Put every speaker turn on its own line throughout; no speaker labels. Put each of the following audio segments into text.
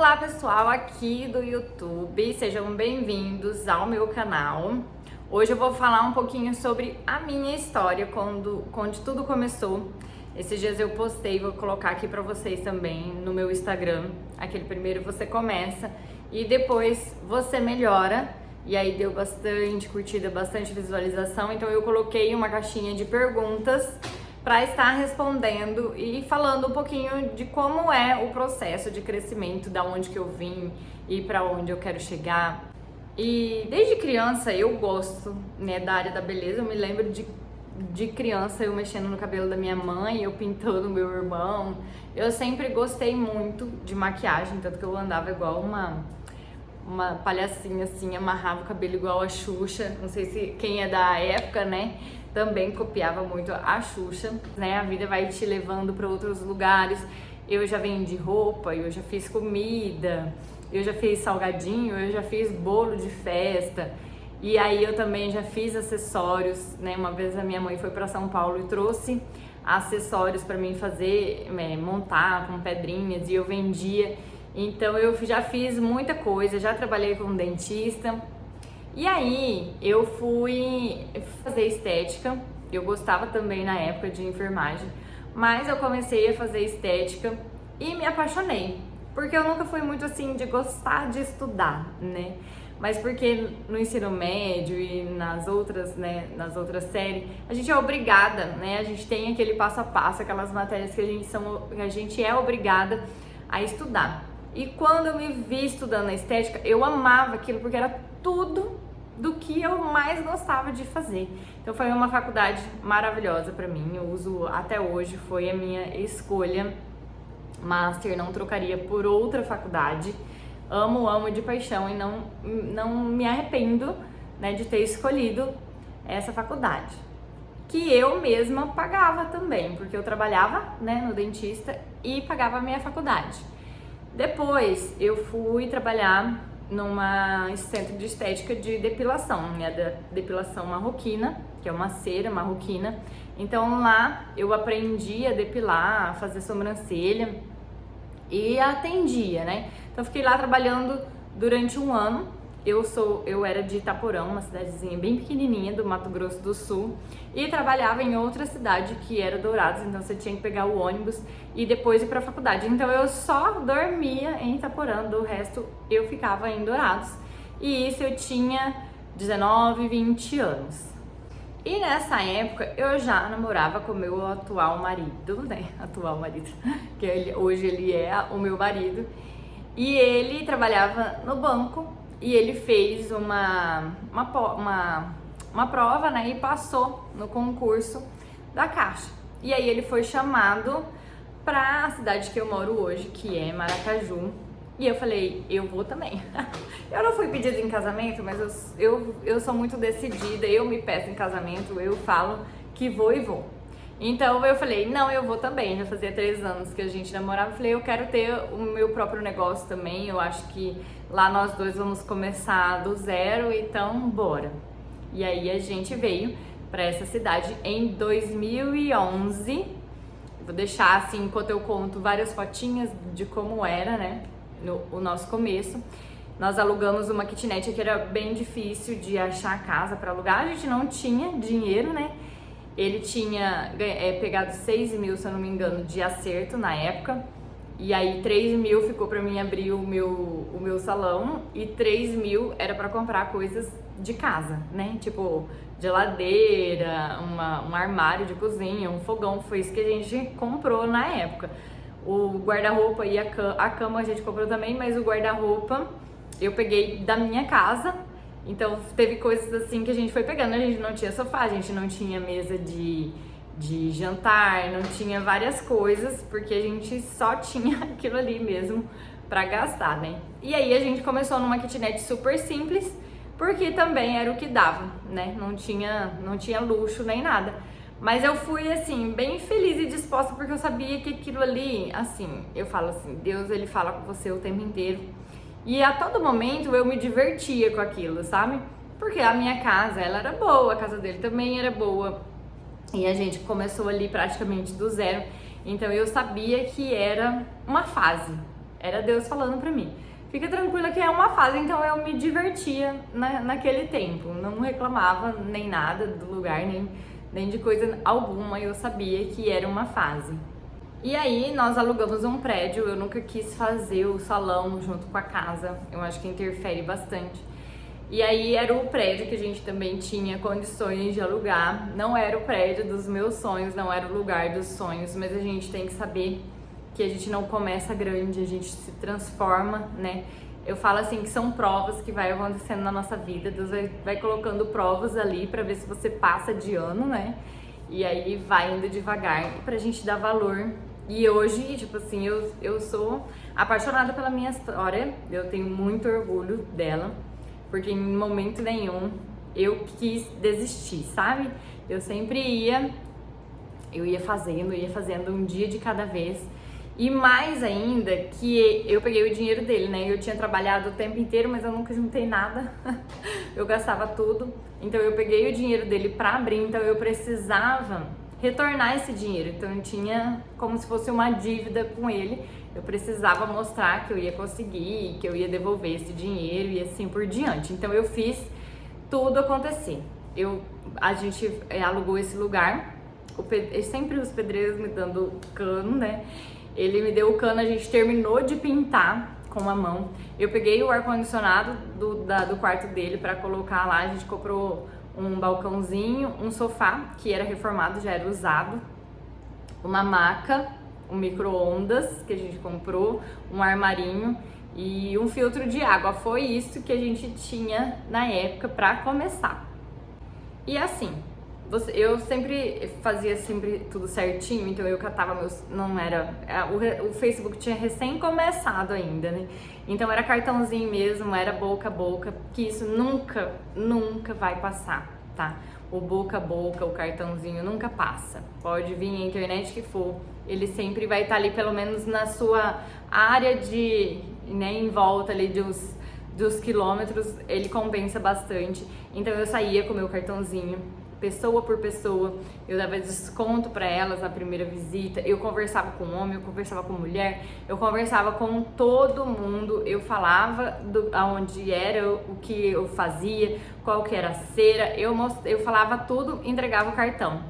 Olá pessoal aqui do YouTube, sejam bem-vindos ao meu canal. Hoje eu vou falar um pouquinho sobre a minha história, quando tudo começou. Esses dias eu postei, vou colocar aqui pra vocês também no meu Instagram. Aquele primeiro você começa e depois você melhora. E aí deu bastante curtida, bastante visualização, então eu coloquei uma caixinha de perguntas para estar respondendo e falando um pouquinho de como é o processo de crescimento, da onde que eu vim e para onde eu quero chegar. E desde criança eu gosto, né, da área da beleza. Eu me lembro de criança eu mexendo no cabelo da minha mãe, eu pintando meu irmão. Eu sempre gostei muito de maquiagem, tanto que eu andava igual uma palhacinha assim, amarrava o cabelo igual a Xuxa. Não sei se quem é da época, né, também copiava muito a Xuxa, né? A vida vai te levando para outros lugares. Eu já vendi roupa, eu já fiz comida, eu já fiz salgadinho, eu já fiz bolo de festa. E aí eu também já fiz acessórios, né? Uma vez a minha mãe foi para São Paulo e trouxe acessórios para mim fazer, montar com pedrinhas, e eu vendia. Então eu já fiz muita coisa, já trabalhei com dentista. E aí eu fui fazer estética. Eu gostava também na época de enfermagem, mas eu comecei a fazer estética e me apaixonei, porque eu nunca fui muito assim de gostar de estudar, né? Mas porque no ensino médio e nas outras séries, a gente é obrigada, né? A gente tem aquele passo a passo, aquelas matérias que a gente é obrigada a estudar. E quando eu me vi estudando a estética, eu amava aquilo, porque era tudo do que eu mais gostava de fazer. Então foi uma faculdade maravilhosa pra mim, eu uso até hoje, foi a minha escolha master, não trocaria por outra faculdade. Amo de paixão e não me arrependo, né, de ter escolhido essa faculdade, que eu mesma pagava também, porque eu trabalhava, né, no dentista e pagava a minha faculdade. Depois eu fui trabalhar numa centro de estética de depilação, minha depilação marroquina, que é uma cera marroquina. Então lá eu aprendi a depilar, a fazer sobrancelha e atendia, né? Então fiquei lá trabalhando durante um ano. Eu era de Itaporã, uma cidadezinha bem pequenininha do Mato Grosso do Sul, e trabalhava em outra cidade que era Dourados, então você tinha que pegar o ônibus e depois ir para a faculdade. Então eu só dormia em Itaporã, do resto eu ficava em Dourados. E isso eu tinha 19, 20 anos. E nessa época eu já namorava com o meu atual marido, né? Atual marido, que hoje ele é o meu marido. E ele trabalhava no banco. E ele fez uma prova, né, e passou no concurso da Caixa. E aí ele foi chamado para a cidade que eu moro hoje, que é Maracaju. E eu falei, eu vou também. Eu não fui pedida em casamento, mas eu sou muito decidida, eu me peço em casamento, eu falo que vou e vou. Então eu falei, não, eu vou também. Já fazia 3 anos que a gente namorava. Eu falei, eu quero ter o meu próprio negócio também. Eu acho que lá nós dois vamos começar do zero, então bora. E aí a gente veio para essa cidade em 2011. Vou deixar assim, enquanto eu conto, várias fotinhas de como era, né, o nosso começo. Nós alugamos uma kitnet, que era bem difícil de achar casa para alugar. A gente não tinha dinheiro, né? Ele tinha pegado 6 mil, se eu não me engano, de acerto na época. E aí 3 mil ficou pra mim abrir o meu salão, e 3 mil era pra comprar coisas de casa, né? Tipo geladeira, um armário de cozinha, um fogão. Foi isso que a gente comprou na época. O guarda-roupa e a cama a gente comprou também, mas o guarda-roupa eu peguei da minha casa. Então teve coisas assim que a gente foi pegando. A gente não tinha sofá, a gente não tinha mesa de jantar, não tinha várias coisas, porque a gente só tinha aquilo ali mesmo pra gastar, né? E aí a gente começou numa kitnet super simples, porque também era o que dava, né? Não tinha luxo nem nada. Mas eu fui assim, bem feliz e disposta, porque eu sabia que aquilo ali, assim, eu falo assim, Deus, ele fala com você o tempo inteiro. E a todo momento eu me divertia com aquilo, sabe? Porque a minha casa, ela era boa, a casa dele também era boa. E a gente começou ali praticamente do zero. Então eu sabia que era uma fase. Era Deus falando pra mim. Fica tranquila que é uma fase, então eu me divertia naquele tempo. Não reclamava nem nada do lugar, nem de coisa alguma. Eu sabia que era uma fase. E aí nós alugamos um prédio, eu nunca quis fazer o salão junto com a casa. Eu acho que interfere bastante. E aí era o prédio que a gente também tinha condições de alugar. Não era o prédio dos meus sonhos, não era o lugar dos sonhos, mas a gente tem que saber que a gente não começa grande, a gente se transforma, né? Eu falo assim que são provas que vai acontecendo na nossa vida. Deus vai colocando provas ali pra ver se você passa de ano, né? E aí vai indo devagar pra gente dar valor. E hoje, tipo assim, eu sou apaixonada pela minha história, eu tenho muito orgulho dela. Porque em momento nenhum eu quis desistir, sabe? Eu sempre ia fazendo um dia de cada vez. E mais ainda que eu peguei o dinheiro dele, né? Eu tinha trabalhado o tempo inteiro, mas eu nunca juntei nada. Eu gastava tudo. Então eu peguei o dinheiro dele pra abrir, então eu precisava retornar esse dinheiro. Então eu tinha como se fosse uma dívida com ele. Eu precisava mostrar que eu ia conseguir, que eu ia devolver esse dinheiro e assim por diante. Então eu fiz tudo acontecer. A gente alugou esse lugar, sempre os pedreiros me dando cano, né? Ele me deu o cano, a gente terminou de pintar com a mão. Eu peguei o ar-condicionado do quarto dele para colocar lá, a gente comprou um balcãozinho, um sofá que era reformado, já era usado, uma maca, um micro-ondas que a gente comprou, um armarinho e um filtro de água. Foi isso que a gente tinha na época para começar. E assim, eu sempre fazia tudo certinho, então eu catava meus... Não era... O Facebook tinha recém começado ainda, né? Então era cartãozinho mesmo, era boca a boca, que isso nunca vai passar, tá? O boca a boca, o cartãozinho nunca passa. Pode vir a internet que for, ele sempre vai estar ali, pelo menos na sua área né, em volta ali dos quilômetros, ele compensa bastante. Então eu saía com o meu cartãozinho, pessoa por pessoa, eu dava desconto para elas na primeira visita, eu conversava com homem, eu conversava com mulher, eu conversava com todo mundo, eu falava aonde era, o que eu fazia, qual que era a cera, eu falava tudo, entregava o cartão.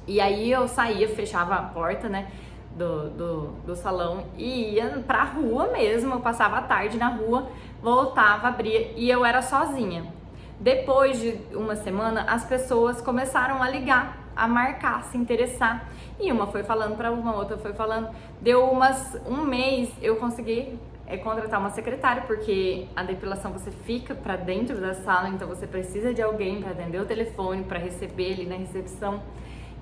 E aí eu saía, fechava a porta, né, do salão e ia pra rua mesmo, eu passava a tarde na rua, voltava, abria e eu era sozinha. Depois de uma semana, as pessoas começaram a ligar, a marcar, se interessar. E uma foi falando para uma, outra foi falando. Deu um mês, eu consegui contratar uma secretária, porque a depilação você fica para dentro da sala, então você precisa de alguém para atender o telefone, para receber ali na recepção.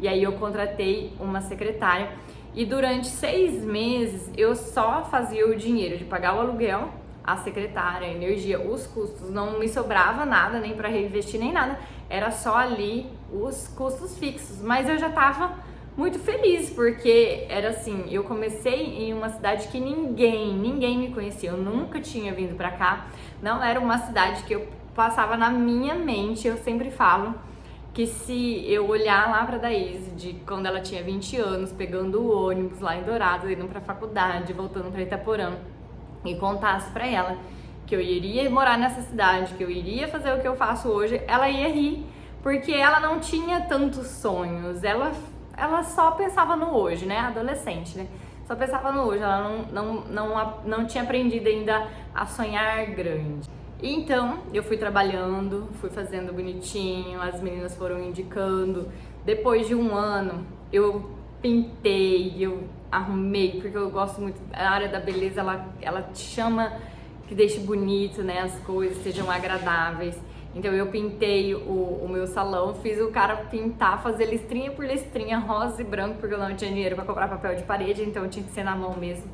E aí eu contratei uma secretária. E durante 6 meses, eu só fazia o dinheiro de pagar o aluguel, a secretária, a energia, os custos, não me sobrava nada, nem para reinvestir, nem nada, era só ali os custos fixos, mas eu já tava muito feliz, porque era assim, eu comecei em uma cidade que ninguém me conhecia, eu nunca tinha vindo pra cá, não era uma cidade que eu passava na minha mente, eu sempre falo que se eu olhar lá pra Daíse, de quando ela tinha 20 anos, pegando o ônibus lá em Dourados, indo pra faculdade, voltando pra Itaporã, e contasse pra ela que eu iria morar nessa cidade, que eu iria fazer o que eu faço hoje, ela ia rir, porque ela não tinha tantos sonhos, ela só pensava no hoje, né, adolescente, né, só pensava no hoje, ela não tinha aprendido ainda a sonhar grande. Então, eu fui trabalhando, fui fazendo bonitinho, as meninas foram indicando, depois de 1 ano, eu pintei, eu arrumei, porque eu gosto muito, a área da beleza, ela te chama que deixe bonito, né, as coisas sejam agradáveis. Então eu pintei o meu salão, fiz o cara pintar, fazer listrinha por listrinha, rosa e branco, porque eu não tinha dinheiro para comprar papel de parede, então tinha que ser na mão mesmo.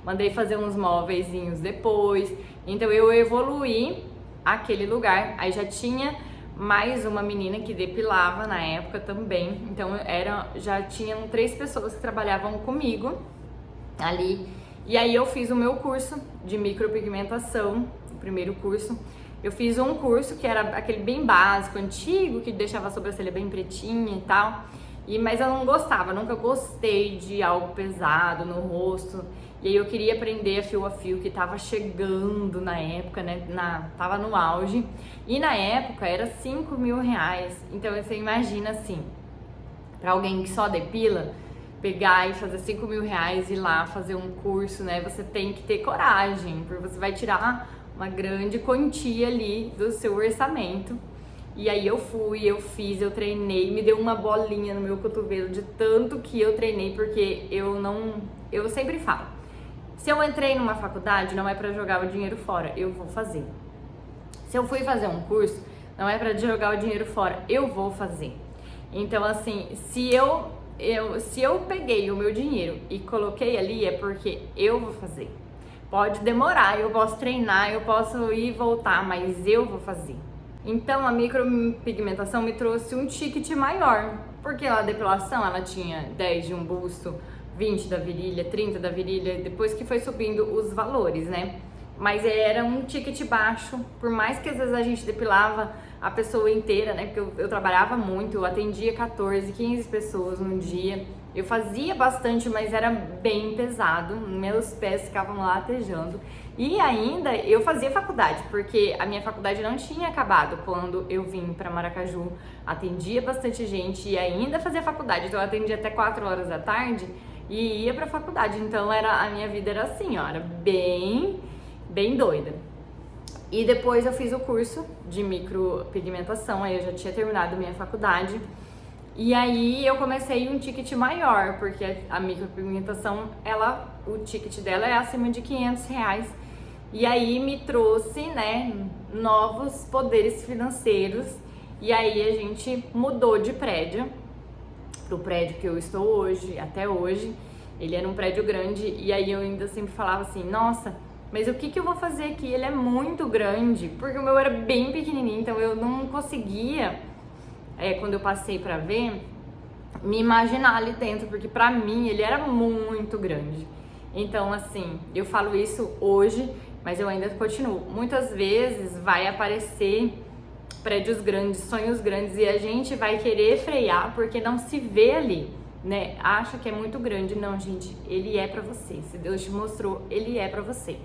Mandei fazer uns móveizinhos depois, então eu evoluí aquele lugar, aí já tinha mais uma menina que depilava na época também, então já tinham 3 pessoas que trabalhavam comigo ali, e aí eu fiz o meu curso de micropigmentação, o primeiro curso. Eu fiz um curso que era aquele bem básico, antigo, que deixava a sobrancelha bem pretinha e tal, Mas eu não gostava, nunca gostei de algo pesado no rosto. E aí eu queria aprender a fio que tava chegando na época, né? Tava no auge. E na época era 5 mil reais. Então você imagina assim, pra alguém que só depila, pegar e fazer 5 mil reais e ir lá fazer um curso, né? Você tem que ter coragem, porque você vai tirar uma grande quantia ali do seu orçamento. E aí eu fui, eu fiz, eu treinei, me deu uma bolinha no meu cotovelo de tanto que eu treinei, porque eu sempre falo, se eu entrei numa faculdade, não é pra jogar o dinheiro fora, eu vou fazer. Se eu fui fazer um curso, não é pra jogar o dinheiro fora, eu vou fazer. Então assim, se eu peguei o meu dinheiro e coloquei ali, é porque eu vou fazer. Pode demorar, eu posso treinar, eu posso ir e voltar, mas eu vou fazer. Então a micropigmentação me trouxe um ticket maior, porque a depilação ela tinha 10 de um busto, 20 da virilha, 30 da virilha, depois que foi subindo os valores, né? Mas era um ticket baixo, por mais que às vezes a gente depilava a pessoa inteira, né? Porque eu trabalhava muito, eu atendia 14, 15 pessoas num dia. Eu fazia bastante, mas era bem pesado, meus pés ficavam latejando. E ainda eu fazia faculdade, porque a minha faculdade não tinha acabado quando eu vim para Maracaju. Atendia bastante gente e ainda fazia faculdade, então eu atendia até 4 horas da tarde e ia para faculdade. Então a minha vida era assim, ó, era bem doida. E depois eu fiz o curso de micropigmentação, aí eu já tinha terminado minha faculdade. E aí eu comecei um ticket maior, porque a micropigmentação, o ticket dela é acima de 500 reais. E aí me trouxe, né, novos poderes financeiros. E aí a gente mudou de prédio pro prédio que eu estou hoje, até hoje. Ele era um prédio grande e aí eu ainda sempre falava assim, nossa, mas o que eu vou fazer aqui? Ele é muito grande, porque o meu era bem pequenininho, então eu não conseguia, quando eu passei pra ver, me imaginar ali dentro, porque pra mim ele era muito grande. Então assim, eu falo isso hoje, mas eu ainda continuo. Muitas vezes vai aparecer prédios grandes, sonhos grandes, e a gente vai querer frear porque não se vê ali, né? Acha que é muito grande. Não, gente, ele é pra você. Se Deus te mostrou, ele é pra você.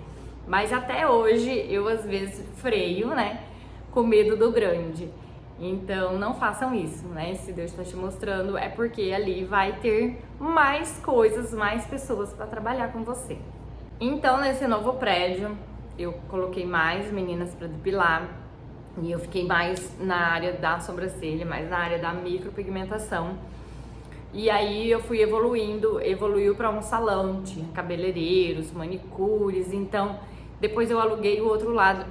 Mas até hoje eu às vezes freio, né? Com medo do grande. Então não façam isso, né? Se Deus está te mostrando, é porque ali vai ter mais coisas, mais pessoas para trabalhar com você. Então nesse novo prédio eu coloquei mais meninas para depilar e eu fiquei mais na área da sobrancelha, mais na área da micropigmentação. E aí eu fui evoluiu para um salão, tinha cabeleireiros, manicures, então depois eu aluguei o outro lado,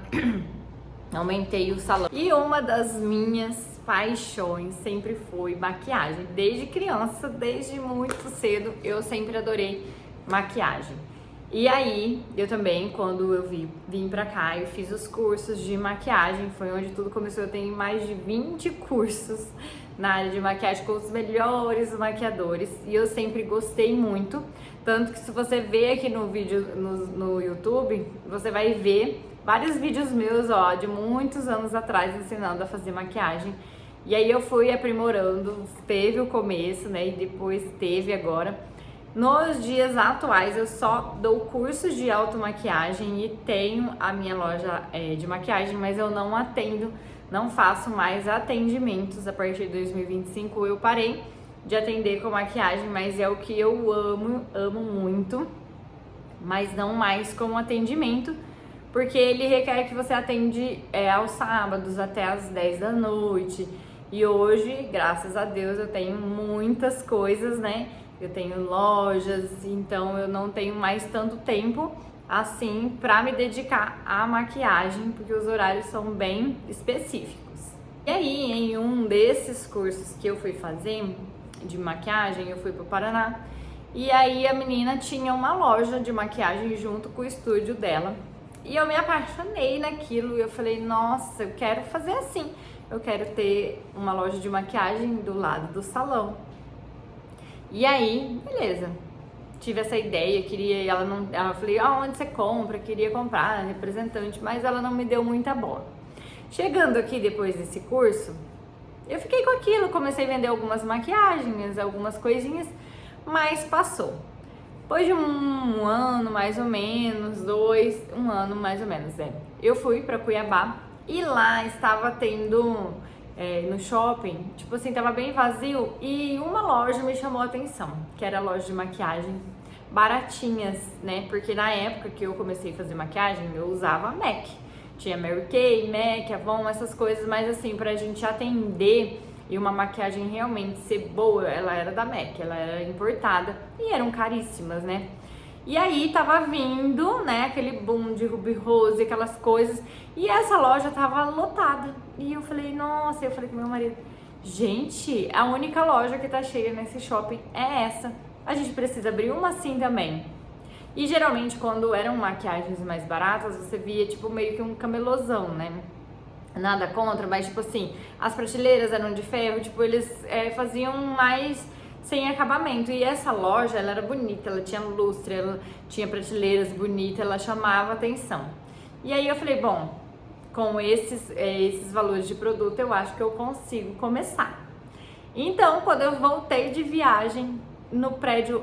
aumentei o salão. E uma das minhas paixões sempre foi maquiagem. Desde criança, desde muito cedo, eu sempre adorei maquiagem. E aí, eu também, quando eu vim pra cá, eu fiz os cursos de maquiagem, foi onde tudo começou. Eu tenho mais de 20 cursos na área de maquiagem com os melhores maquiadores e eu sempre gostei muito. Tanto que se você ver aqui no vídeo no YouTube, você vai ver vários vídeos meus, ó, de muitos anos atrás ensinando a fazer maquiagem. E aí eu fui aprimorando, teve o começo, né, e depois teve agora. Nos dias atuais eu só dou cursos de automaquiagem e tenho a minha loja de maquiagem, mas eu não atendo, não faço mais atendimentos. A partir de 2025 eu parei de atender com maquiagem, mas é o que eu amo muito, mas não mais como atendimento, porque ele requer que você atende aos sábados até às 10 da noite. E hoje, graças a Deus, eu tenho muitas coisas, né? Eu tenho lojas, então eu não tenho mais tanto tempo assim pra me dedicar à maquiagem, porque os horários são bem específicos. E aí, em um desses cursos que eu fui fazer de maquiagem, eu fui pro Paraná, e aí a menina tinha uma loja de maquiagem junto com o estúdio dela. E eu me apaixonei naquilo e eu falei, nossa, eu quero fazer assim. Eu quero ter uma loja de maquiagem do lado do salão. E aí, beleza. Tive essa ideia, ela falei, onde você compra? Queria comprar, representante, mas ela não me deu muita bola. Chegando aqui depois desse curso, Eu fiquei com aquilo, comecei a vender algumas maquiagens, algumas coisinhas, mas passou. Depois de um ano mais ou menos, um ano mais ou menos, eu fui pra Cuiabá e lá estava tendo no shopping, tipo assim, tava bem vazio e uma loja me chamou a atenção, que era a loja de maquiagem baratinhas, né? Porque na época que eu comecei a fazer maquiagem, eu usava MAC. Tinha Mary Kay, MAC, Avon, essas coisas, mas assim, pra gente atender e uma maquiagem realmente ser boa, ela era da MAC, ela era importada e eram caríssimas, né? E aí tava vindo, né, aquele boom de Ruby Rose, aquelas coisas, e essa loja tava lotada. E eu falei, nossa, eu falei com meu marido, gente, a única loja que tá cheia nesse shopping é essa. A gente precisa abrir uma assim também. E geralmente quando eram maquiagens mais baratas, você via tipo meio que um camelozão, né? Nada contra, mas tipo assim, as prateleiras eram de ferro, tipo, eles faziam mais sem acabamento. E essa loja, ela era bonita, ela tinha lustre, ela tinha prateleiras bonitas, ela chamava atenção. E aí eu falei, bom, com esses valores de produto, eu acho que eu consigo começar. Então, quando eu voltei de viagem, no prédio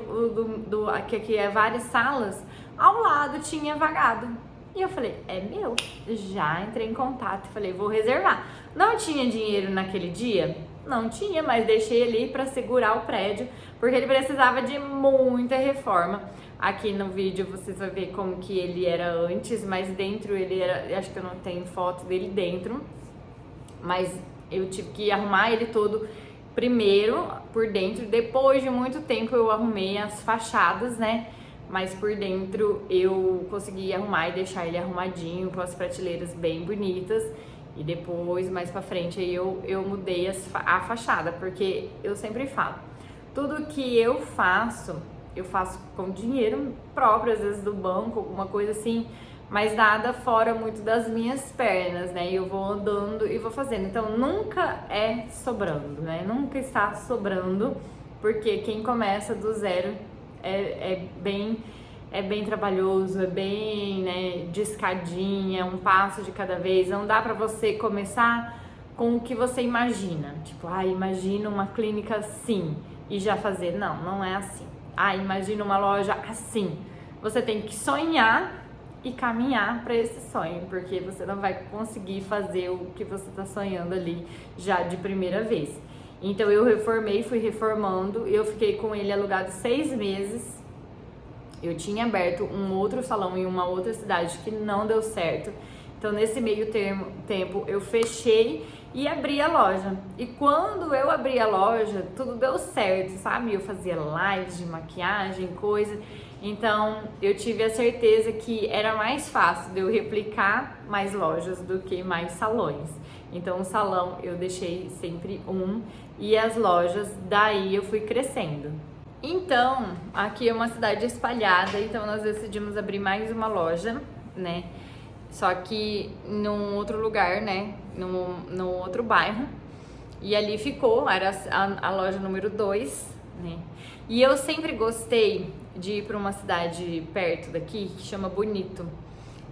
que aqui é várias salas, ao lado tinha vagado. E eu falei, é meu. Já entrei em contato, falei, vou reservar. Não tinha dinheiro naquele dia? Não tinha, mas deixei ali para segurar o prédio, porque ele precisava de muita reforma. Aqui no vídeo vocês vão ver como que ele era antes, mas dentro ele era, acho que eu não tenho foto dele dentro, mas eu tive que arrumar ele todo primeiro por dentro, depois de muito tempo eu arrumei as fachadas, né? Mas por dentro eu consegui arrumar e deixar ele arrumadinho, com as prateleiras bem bonitas. E depois, mais pra frente, aí eu mudei a fachada, porque eu sempre falo, tudo que eu faço com dinheiro próprio, às vezes do banco, alguma coisa assim, mas nada fora muito das minhas pernas, né? E eu vou andando e vou fazendo. Então nunca é sobrando, né? Nunca está sobrando, porque quem começa do zero é bem trabalhoso, é bem, né, de escadinha, um passo de cada vez. Não dá pra você começar com o que você imagina. Tipo, imagina uma clínica assim e já fazer. Não, não é assim. Imagina uma loja assim. Você tem que sonhar e caminhar para esse sonho, porque você não vai conseguir fazer o que você está sonhando ali já de primeira vez. Então eu reformei, fui reformando, eu fiquei com ele alugado 6 meses. Eu tinha aberto um outro salão em uma outra cidade que não deu certo. Então nesse meio tempo eu fechei e abri a loja. E quando eu abri a loja, tudo deu certo, sabe? Eu fazia lives de maquiagem, coisa. Então eu tive a certeza que era mais fácil de eu replicar mais lojas do que mais salões. Então o salão eu deixei sempre um e as lojas daí eu fui crescendo. Então aqui é uma cidade espalhada, então nós decidimos abrir mais uma loja, né? Só que num outro lugar, né? Num outro bairro. E ali ficou, era a loja número 2, né? E eu sempre gostei de ir para uma cidade perto daqui que chama Bonito.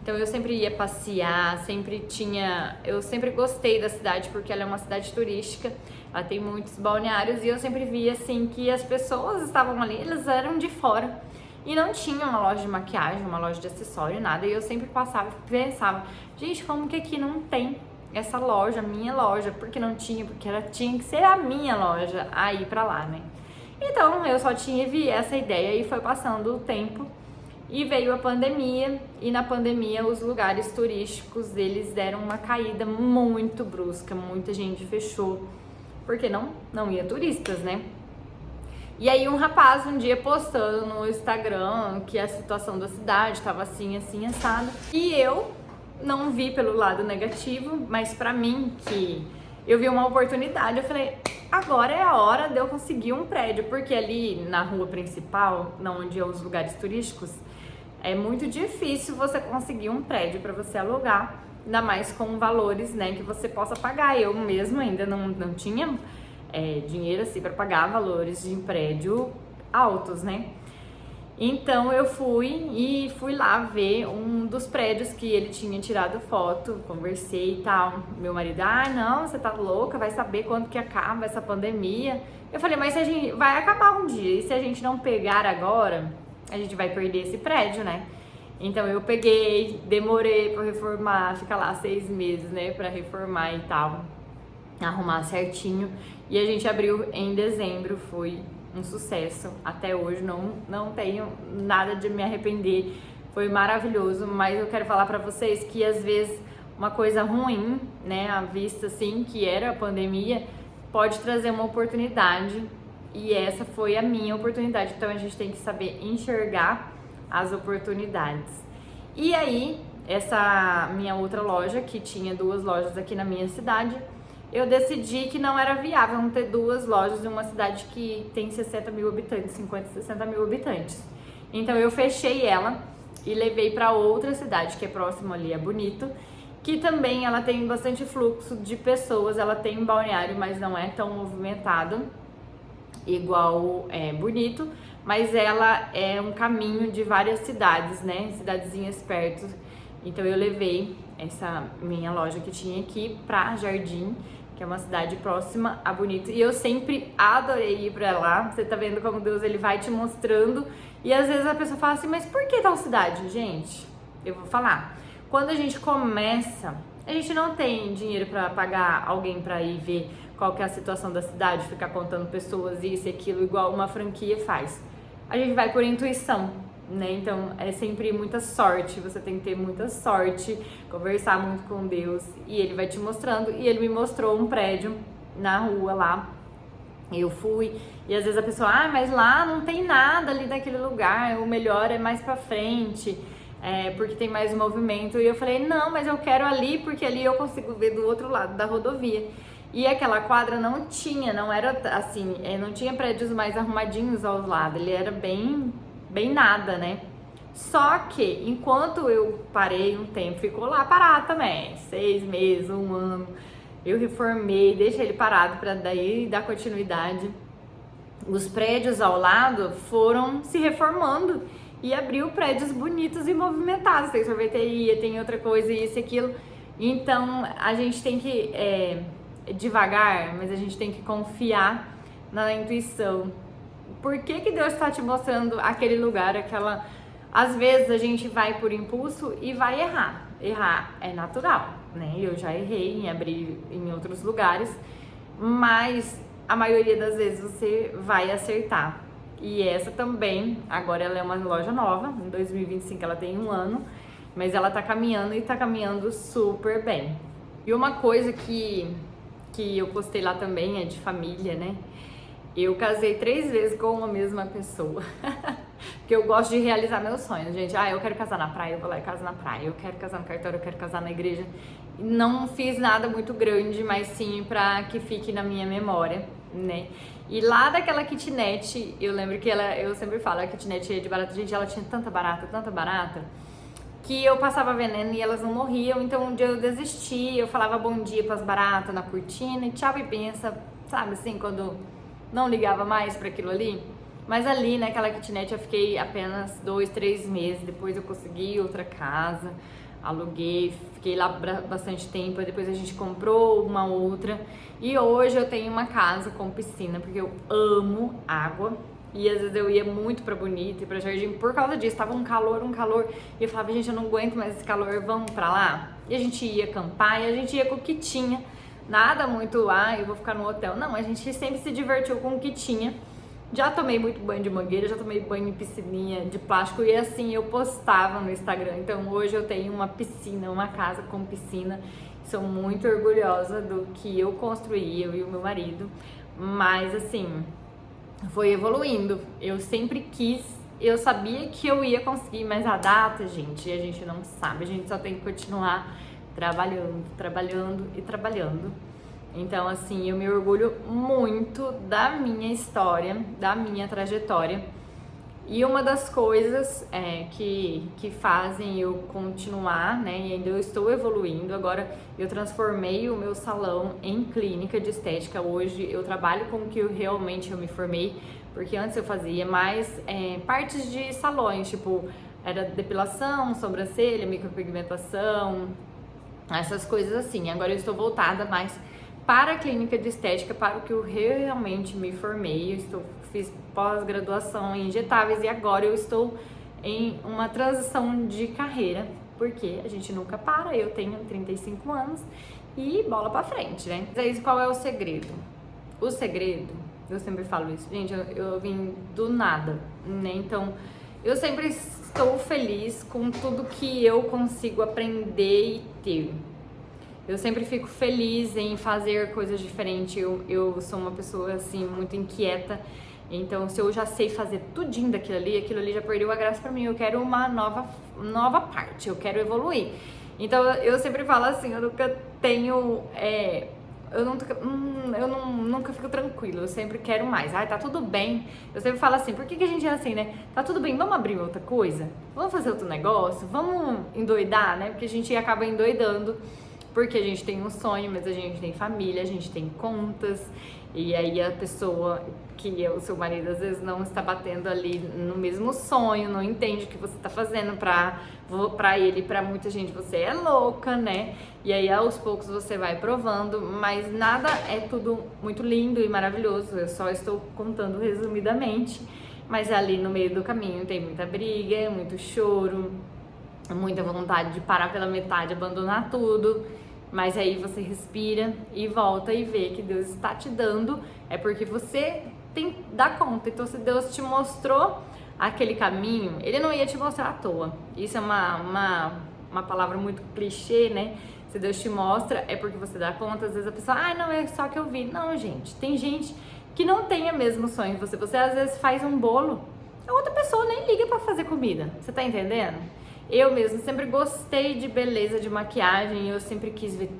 Então eu sempre ia passear, eu sempre gostei da cidade porque ela é uma cidade turística, ela tem muitos balneários e eu sempre via assim que as pessoas estavam ali, elas eram de fora e não tinha uma loja de maquiagem, uma loja de acessório, nada. E eu sempre passava e pensava, gente, como que aqui não tem essa loja, minha loja? Porque não tinha, porque tinha que ser a minha loja a ir pra lá, né? Então eu só tive essa ideia e foi passando o tempo e veio a pandemia, e na pandemia os lugares turísticos eles deram uma caída muito brusca, muita gente fechou, porque não ia turistas, né? E aí um rapaz um dia postando no Instagram que a situação da cidade estava assim, assim, assado, e eu não vi pelo lado negativo, mas pra mim que eu vi uma oportunidade, eu falei, agora é a hora de eu conseguir um prédio, porque ali na rua principal, onde é os lugares turísticos, é muito difícil você conseguir um prédio para você alugar, ainda mais com valores, né, que você possa pagar. Eu mesmo ainda não tinha dinheiro assim para pagar valores de prédio altos, né? Então eu fui lá ver um dos prédios que ele tinha tirado foto, conversei e tal. Meu marido, não, você tá louca, vai saber quando que acaba essa pandemia. Eu falei, mas se a gente vai acabar um dia, e se a gente não pegar agora, a gente vai perder esse prédio, né? Então eu peguei, demorei pra reformar, ficar lá 6 meses, né, pra reformar e tal, arrumar certinho. E a gente abriu em dezembro, foi um sucesso. Até hoje não tenho nada de me arrepender, foi maravilhoso. Mas eu quero falar pra vocês que às vezes uma coisa ruim, né, à vista assim, que era a pandemia, pode trazer uma oportunidade. E essa foi a minha oportunidade, então a gente tem que saber enxergar as oportunidades. E aí, essa minha outra loja, que tinha 2 lojas aqui na minha cidade, eu decidi que não era viável não ter 2 lojas em uma cidade que tem 60 mil habitantes, 50, 60 mil habitantes. Então eu fechei ela e levei para outra cidade que é próximo ali, é Bonito, que também ela tem bastante fluxo de pessoas, ela tem um balneário, mas não é tão movimentado igual Bonito, mas ela é um caminho de várias cidades, né, cidadezinhas perto. Então eu levei essa minha loja que tinha aqui pra Jardim, que é uma cidade próxima a Bonito, e eu sempre adorei ir pra lá. Você tá vendo como Deus ele vai te mostrando, e às vezes a pessoa fala assim, mas por que tal cidade? Gente, eu vou falar, quando a gente começa, a gente não tem dinheiro pra pagar alguém pra ir ver qual que é a situação da cidade, ficar contando pessoas, isso e aquilo, igual uma franquia faz. A gente vai por intuição, né? Então é sempre muita sorte, você tem que ter muita sorte, conversar muito com Deus e Ele vai te mostrando. E Ele me mostrou um prédio na rua lá, eu fui, e às vezes a pessoa, mas lá não tem nada ali naquele lugar, o melhor é mais pra frente, porque tem mais movimento. E eu falei, não, mas eu quero ali, porque ali eu consigo ver do outro lado da rodovia. E aquela quadra não era assim, não tinha prédios mais arrumadinhos aos lados, ele era bem nada, né? Só que, enquanto eu parei um tempo, ficou lá parado também, 6 meses, 1 ano, eu reformei, deixei ele parado para daí dar continuidade. Os prédios ao lado foram se reformando e abriu prédios bonitos e movimentados, tem sorveteria, tem outra coisa, isso e aquilo. Então, a gente tem que... devagar, mas a gente tem que confiar na intuição. Por que que Deus está te mostrando aquele lugar, aquela... Às vezes a gente vai por impulso e vai errar. Errar é natural, né? Eu já errei em abrir em outros lugares, mas a maioria das vezes você vai acertar. E essa também, agora ela é uma loja nova, em 2025 ela tem 1 ano, mas ela tá caminhando e tá caminhando super bem. E uma coisa que eu postei lá também é de família, né? Eu casei 3 vezes com a mesma pessoa. Porque eu gosto de realizar meus sonhos, gente. Eu quero casar na praia, eu vou lá e caso na praia. Eu quero casar no cartório, eu quero casar na igreja. Não fiz nada muito grande, mas sim pra que fique na minha memória, né? E lá daquela kitnet, eu lembro que eu sempre falo, a kitnet de barata, gente, ela tinha tanta barata, que eu passava veneno e elas não morriam. Então um dia eu desisti, eu falava bom dia pras baratas na cortina e tchau e benção, sabe assim, quando não ligava mais para aquilo ali. Mas ali naquela kitnet eu fiquei apenas 2, 3 meses, depois eu consegui outra casa, aluguei, fiquei lá bastante tempo, depois a gente comprou uma outra e hoje eu tenho uma casa com piscina, porque eu amo água. E às vezes eu ia muito pra Bonito e pra Jardim por causa disso, tava um calor, e eu falava, gente, eu não aguento mais esse calor, vamos pra lá? E a gente ia acampar, e a gente ia com o que tinha, nada muito, eu vou ficar no hotel, não, a gente sempre se divertiu com o que tinha. Já tomei muito banho de mangueira, já tomei banho em piscininha de plástico, e assim, eu postava no Instagram. Então hoje eu tenho uma piscina, uma casa com piscina, sou muito orgulhosa do que eu construí, eu e o meu marido, mas assim... foi evoluindo, eu sempre quis, eu sabia que eu ia conseguir, mas a data, gente, a gente não sabe, a gente só tem que continuar trabalhando. Então, assim, eu me orgulho muito da minha história, da minha trajetória E uma das coisas que fazem eu continuar, né, e ainda eu estou evoluindo, agora eu transformei o meu salão em clínica de estética. Hoje eu trabalho com o que realmente eu me formei, porque antes eu fazia mais partes de salões, tipo, era depilação, sobrancelha, micropigmentação, essas coisas assim. Agora eu estou voltada mais para a clínica de estética, para o que eu realmente me formei. Fiz pós-graduação em injetáveis e agora eu estou em uma transição de carreira, porque a gente nunca para. Eu tenho 35 anos e bola pra frente, né? Mas aí, qual é o segredo? O segredo, eu sempre falo isso, gente, eu vim do nada, né? Então, eu sempre estou feliz com tudo que eu consigo aprender e ter. Eu sempre fico feliz em fazer coisas diferentes. Eu sou uma pessoa, assim, muito inquieta. Então, se eu já sei fazer tudinho daquilo ali já perdeu a graça pra mim. Eu quero uma nova parte, eu quero evoluir. Então, eu sempre falo assim, eu nunca tenho... eu nunca fico tranquila, eu sempre quero mais. Ai, tá tudo bem. Eu sempre falo assim, por que a gente é assim, né? Tá tudo bem, vamos abrir outra coisa? Vamos fazer outro negócio? Vamos endoidar, né? Porque a gente acaba endoidando, porque a gente tem um sonho, mas a gente tem família, a gente tem contas. E aí a pessoa que é o seu marido às vezes não está batendo ali no mesmo sonho, não entende o que você está fazendo pra ele, pra muita gente você é louca, né? E aí aos poucos você vai provando, mas nada é tudo muito lindo e maravilhoso, eu só estou contando resumidamente, mas ali no meio do caminho tem muita briga, muito choro, muita vontade de parar pela metade, abandonar tudo. Mas aí você respira e volta e vê que Deus está te dando, é porque você tem que dar conta. Então, se Deus te mostrou aquele caminho, Ele não ia te mostrar à toa. Isso é uma palavra muito clichê, né? Se Deus te mostra, é porque você dá conta. Às vezes a pessoa, não, é só que eu vi. Não, gente, tem gente que não tem o mesmo sonho que você. Você às vezes faz um bolo, a outra pessoa nem liga pra fazer comida. Você tá entendendo? Eu mesmo sempre gostei de beleza, de maquiagem, eu sempre quis ver,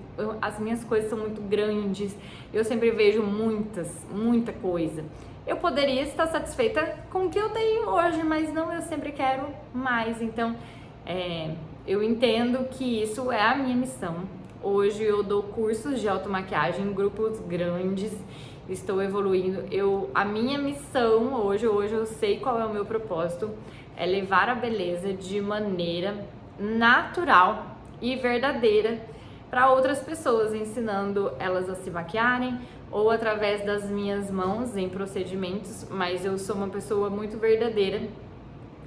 as minhas coisas são muito grandes, eu sempre vejo muita coisa. Eu poderia estar satisfeita com o que eu tenho hoje, mas não, eu sempre quero mais. Então, eu entendo que isso é a minha missão. Hoje eu dou cursos de automaquiagem em grupos grandes, estou evoluindo. A minha missão hoje eu sei qual é o meu propósito, é levar a beleza de maneira natural e verdadeira para outras pessoas, ensinando elas a se maquiarem ou através das minhas mãos em procedimentos, mas eu sou uma pessoa muito verdadeira,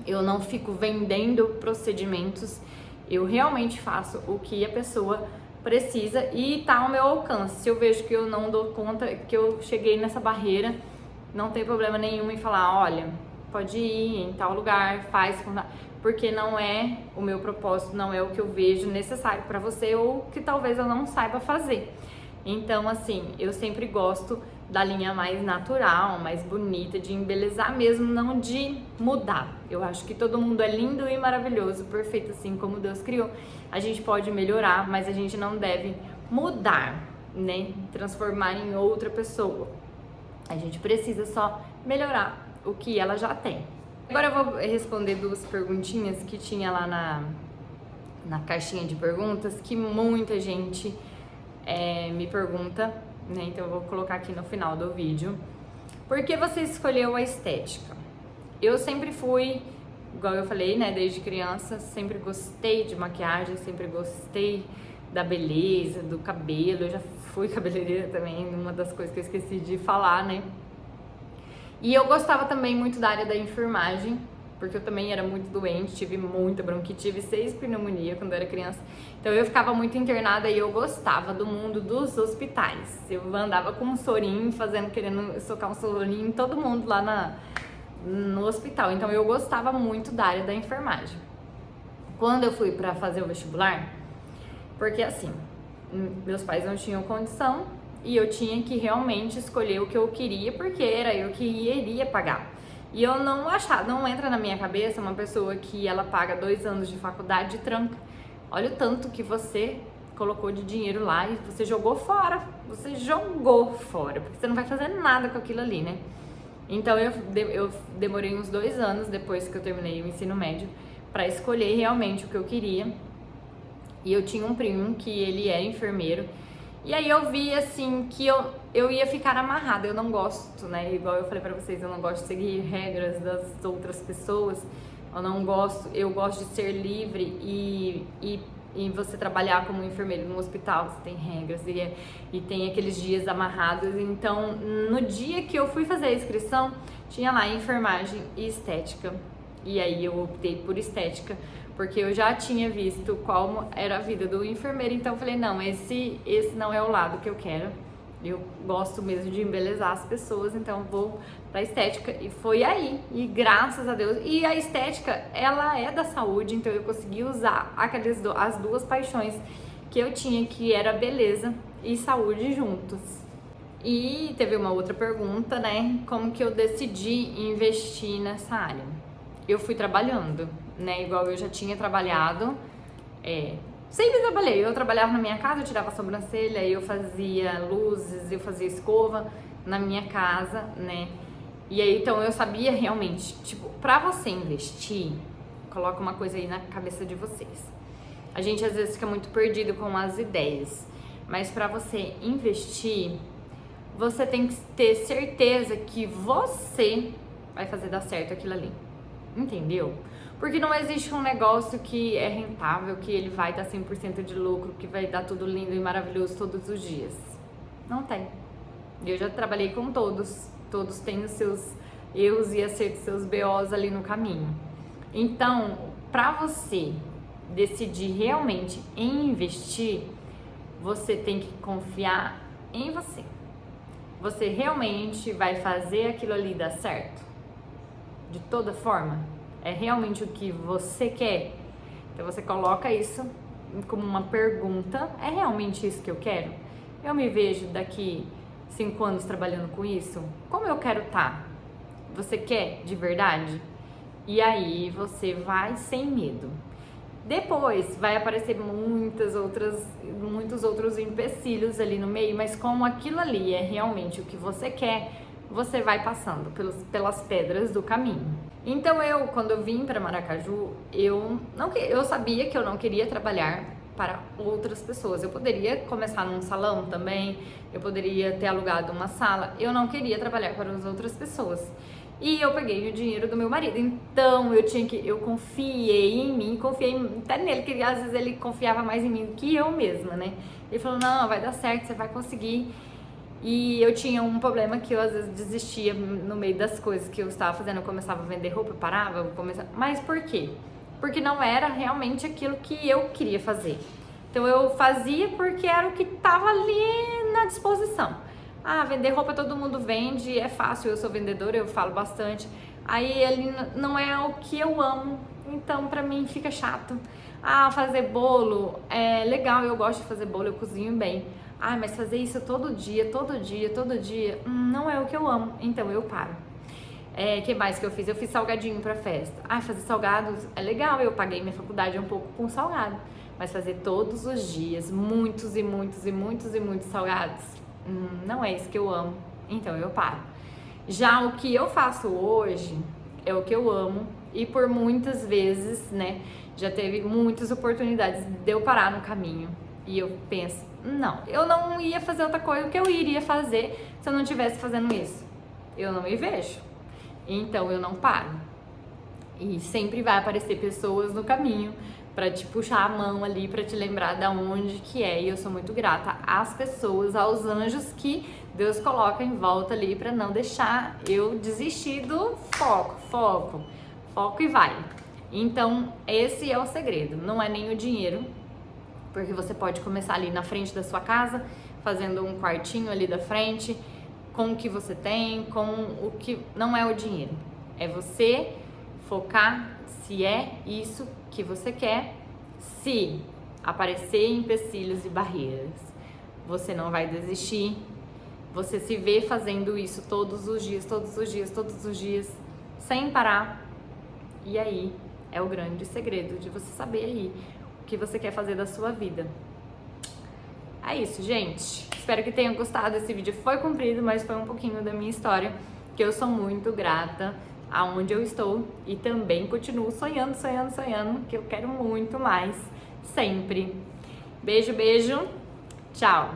eu não fico vendendo procedimentos, eu realmente faço o que a pessoa precisa e tá ao meu alcance. Se eu vejo que eu não dou conta, que eu cheguei nessa barreira, não tem problema nenhum em falar, olha, pode ir em tal lugar, porque não é o meu propósito, não é o que eu vejo necessário para você ou que talvez eu não saiba fazer. Então, assim, eu sempre gosto da linha mais natural, mais bonita, de embelezar mesmo, não de mudar. Eu acho que todo mundo é lindo e maravilhoso, perfeito assim como Deus criou. A gente pode melhorar, mas a gente não deve mudar, né? Transformar em outra pessoa. A gente precisa só melhorar o que ela já tem. Agora eu vou responder duas perguntinhas que tinha lá na caixinha de perguntas, que muita gente me pergunta, né? Então eu vou colocar aqui no final do vídeo. Por que você escolheu a estética? Eu sempre fui, igual eu falei, né, desde criança, sempre gostei de maquiagem, sempre gostei da beleza, do cabelo. Eu já fui cabeleireira também, uma das coisas que eu esqueci de falar, né? E eu gostava também muito da área da enfermagem, porque eu também era muito doente, tive muita bronquite, tive 6 pneumonia quando eu era criança. Então eu ficava muito internada e eu gostava do mundo dos hospitais. Eu andava com um sorinho, querendo socar um sorinho em todo mundo lá no hospital. Então eu gostava muito da área da enfermagem. Quando eu fui para fazer o vestibular, porque assim, meus pais não tinham condição, e eu tinha que realmente escolher o que eu queria, porque era eu que iria pagar. E eu não entra na minha cabeça uma pessoa que ela paga 2 anos de faculdade e tranca. Olha o tanto que você colocou de dinheiro lá e você jogou fora. Você jogou fora, porque você não vai fazer nada com aquilo ali, né? Então eu demorei uns 2 anos depois que eu terminei o ensino médio para escolher realmente o que eu queria. E eu tinha um primo que ele era enfermeiro. E aí eu vi assim que eu ia ficar amarrada. Eu não gosto, né? Igual eu falei pra vocês, eu não gosto de seguir regras das outras pessoas. Eu gosto de ser livre e você trabalhar como enfermeiro no hospital, você tem regras e tem aqueles dias amarrados. Então, no dia que eu fui fazer a inscrição, tinha lá enfermagem e estética. E aí eu optei por estética, porque eu já tinha visto qual era a vida do enfermeiro, então eu falei, não, esse não é o lado que eu quero. Eu gosto mesmo de embelezar as pessoas, então vou pra estética. E foi aí, e graças a Deus. E a estética, ela é da saúde, então eu consegui usar as duas paixões que eu tinha, que era beleza e saúde juntos. E teve uma outra pergunta, né? Como que eu decidi investir nessa área? Eu fui trabalhando, né? Igual eu já tinha trabalhado, sempre trabalhei. Eu trabalhava na minha casa, eu tirava a sobrancelha, eu fazia luzes, eu fazia escova na minha casa, né? E aí, então, eu sabia realmente, tipo, pra você investir, coloca uma coisa aí na cabeça de vocês. A gente, às vezes, fica muito perdido com as ideias, mas pra você investir, você tem que ter certeza que você vai fazer dar certo aquilo ali. Entendeu? Porque não existe um negócio que é rentável, que ele vai dar 100% de lucro, que vai dar tudo lindo e maravilhoso todos os dias. Não tem. Eu já trabalhei com todos. Todos têm os seus erros e acertos, seus BOs ali no caminho. Então, pra você decidir realmente em investir, você tem que confiar em você. Você realmente vai fazer aquilo ali dar certo? De toda forma, é realmente o que você quer? Então você coloca isso como uma pergunta, é realmente isso que eu quero? Eu me vejo daqui 5 anos trabalhando com isso? Como eu quero estar? Você quer de verdade? E aí você vai sem medo. Depois vai aparecer muitos outros empecilhos ali no meio, mas como aquilo ali é realmente o que você quer, você vai passando pelas pedras do caminho. Então quando eu vim para Maracaju, eu sabia que eu não queria trabalhar para outras pessoas. Eu poderia começar num salão também, eu poderia ter alugado uma sala, eu não queria trabalhar para as outras pessoas. E eu peguei o dinheiro do meu marido, então eu confiei em mim, confiei até nele, que às vezes ele confiava mais em mim do que eu mesma, né? Ele falou, não, vai dar certo, você vai conseguir. E eu tinha um problema que eu às vezes desistia no meio das coisas que eu estava fazendo. Eu começava a vender roupa, eu parava, mas por quê? Porque não era realmente aquilo que eu queria fazer. Então eu fazia porque era o que estava ali na disposição. Ah, vender roupa todo mundo vende, é fácil, eu sou vendedora, eu falo bastante. Aí ele não é o que eu amo, então pra mim fica chato. Ah, fazer bolo é legal, eu gosto de fazer bolo, eu cozinho bem. Ah, mas fazer isso todo dia, não é o que eu amo, então eu paro. Que mais que eu fiz? Eu fiz salgadinho pra festa. Ah, fazer salgados é legal, eu paguei minha faculdade um pouco com salgado. Mas fazer todos os dias, muitos salgados, não é isso que eu amo, então eu paro. Já o que eu faço hoje é o que eu amo e por muitas vezes, né, já teve muitas oportunidades de eu parar no caminho e eu penso, não, eu não ia fazer outra coisa, o que eu iria fazer se eu não estivesse fazendo isso? Eu não me vejo, então eu não paro. E sempre vai aparecer pessoas no caminho para te puxar a mão ali, para te lembrar da onde que é. E eu sou muito grata às pessoas, aos anjos que Deus coloca em volta ali para não deixar eu desistir do foco e vai. Então, esse é o segredo, não é nem o dinheiro, porque você pode começar ali na frente da sua casa, fazendo um quartinho ali da frente, com o que você tem, com o que não é o dinheiro. É você focar se é isso que você quer. Se aparecer empecilhos e barreiras, você não vai desistir. Você se vê fazendo isso todos os dias, sem parar. E aí é o grande segredo de você saber aí o que você quer fazer da sua vida. É isso, gente. Espero que tenham gostado. Esse vídeo foi comprido, mas foi um pouquinho da minha história. que eu sou muito grata aonde eu estou e também continuo sonhando, que eu quero muito mais sempre. Beijo, beijo. Tchau.